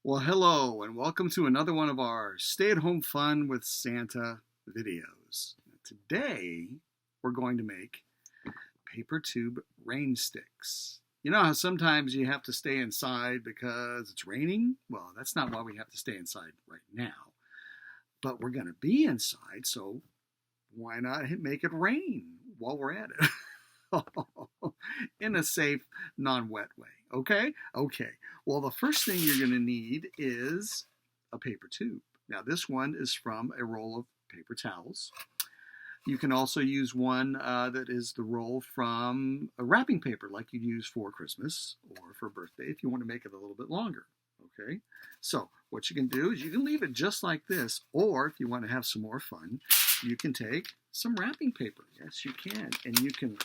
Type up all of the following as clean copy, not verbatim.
Well, hello, and welcome to another one of our stay-at-home fun with Santa videos. Today, we're going to make paper tube rain sticks. You know how sometimes you have to stay inside because it's raining? Well, that's not why we have to stay inside right now. But we're going to be inside, so why not make it rain while we're at it? In a safe, non-wet way. Okay? Okay. Well, the first thing you're going to need is a paper tube. Now, this one is from a roll of paper towels. You can also use one that is the roll from a wrapping paper like you'd use for Christmas or for birthday if you want to make it a little bit longer. Okay? So, what you can do is you can leave it just like this, or if you want to have some more fun, you can take some wrapping paper. Yes, you can. And you can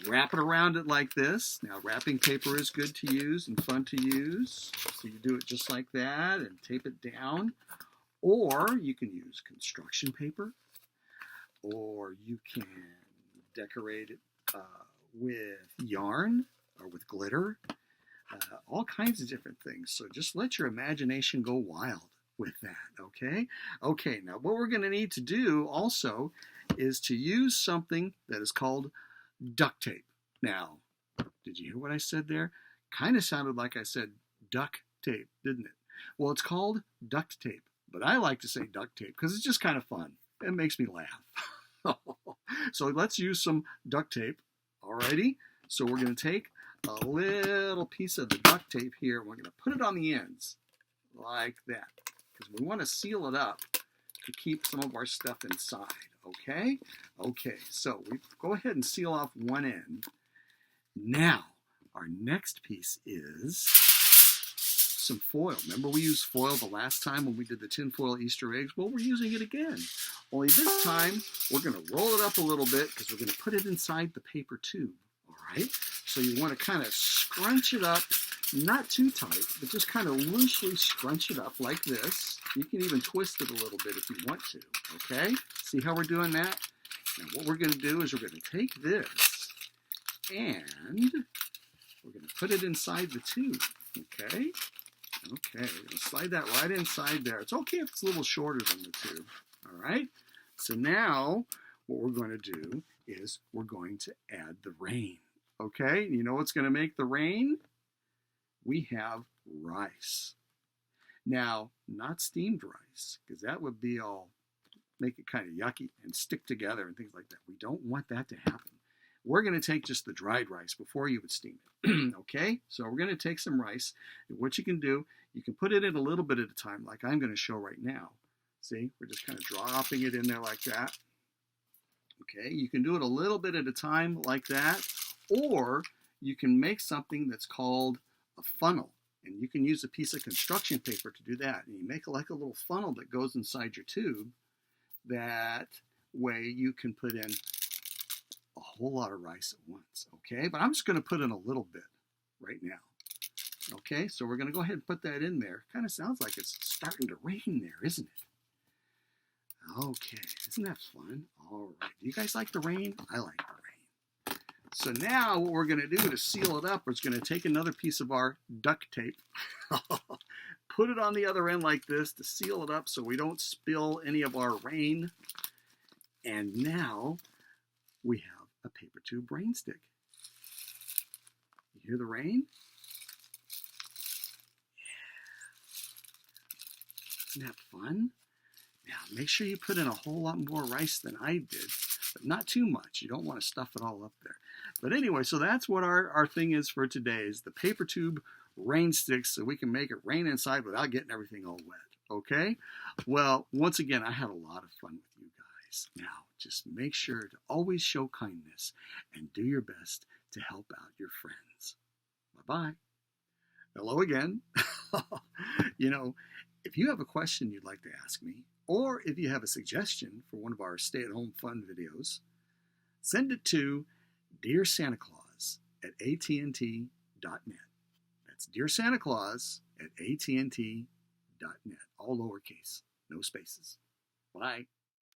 wrap it around it like this. Now, wrapping paper is good to use and fun to use. So you do it just like that and tape it down. Or you can use construction paper. Or you can decorate it with yarn or with glitter. All kinds of different things. So just let your imagination go wild with that, okay? Okay, now what we're going to need to do also is to use something that is called duct tape. Now, did you hear what I said there? Kind of sounded like I said duct tape, didn't it? Well, it's called duct tape, but I like to say duct tape because it's just kind of fun. It makes me laugh. So let's use some duct tape. Alrighty? So we're going to take a little piece of the duct tape here. We're going to put it on the ends like that because we want to seal it up to keep some of our stuff inside. Okay? Okay, so we go ahead and seal off one end. Now, our next piece is some foil. Remember we used foil the last time when we did the tinfoil Easter eggs? Well, we're using it again. Only this time, we're going to roll it up a little bit because we're going to put it inside the paper tube. All right? So you want to kind of scrunch it up, not too tight, but just kind of loosely scrunch it up like this. You can even twist it a little bit if you want to. Okay? See how we're doing that? Now what we're going to do is we're going to take this and we're going to put it inside the tube. Okay? Okay, we're going to slide that right inside there. It's okay if it's a little shorter than the tube. All right? So now what we're going to do is we're going to add the rain. Okay? You know what's going to make the rain? We have rice. Now, not steamed rice, because that would be all, make it kind of yucky and stick together and things like that. We don't want that to happen. We're going to take just the dried rice before you would steam it. Okay? So we're going to take some rice. And what you can do, you can put it in a little bit at a time, like I'm going to show right now. See? We're just kind of dropping it in there like that. Okay? You can do it a little bit at a time like that. Or you can make something that's called a funnel. And you can use a piece of construction paper to do that. And you make like a little funnel that goes inside your tube. That way you can put in a whole lot of rice at once. Okay? But I'm just going to put in a little bit right now. Okay? So we're going to go ahead and put that in there. Kind of sounds like it's starting to rain there, isn't it? Okay. Isn't that fun? All right. Do you guys like the rain? I like the rain. So now what we're going to do to seal it up is going to take another piece of our duct tape, put it on the other end like this to seal it up so we don't spill any of our rain. And now we have a paper tube rain stick. You hear the rain? Yeah. Isn't that fun? Now make sure you put in a whole lot more rice than I did, but not too much. You don't want to stuff it all up there. But anyway, so that's what our thing is for today, is the paper tube rain sticks so we can make it rain inside without getting everything all wet. Okay? Well, once again, I had a lot of fun with you guys. Now, just make sure to always show kindness and do your best to help out your friends. Bye-bye. Hello again. You know, if you have a question you'd like to ask me, or if you have a suggestion for one of our stay-at-home fun videos, send it to Dear Santa Claus at AT&T.net. That's Dear Santa Claus at AT&T.net. All lowercase, no spaces. Bye.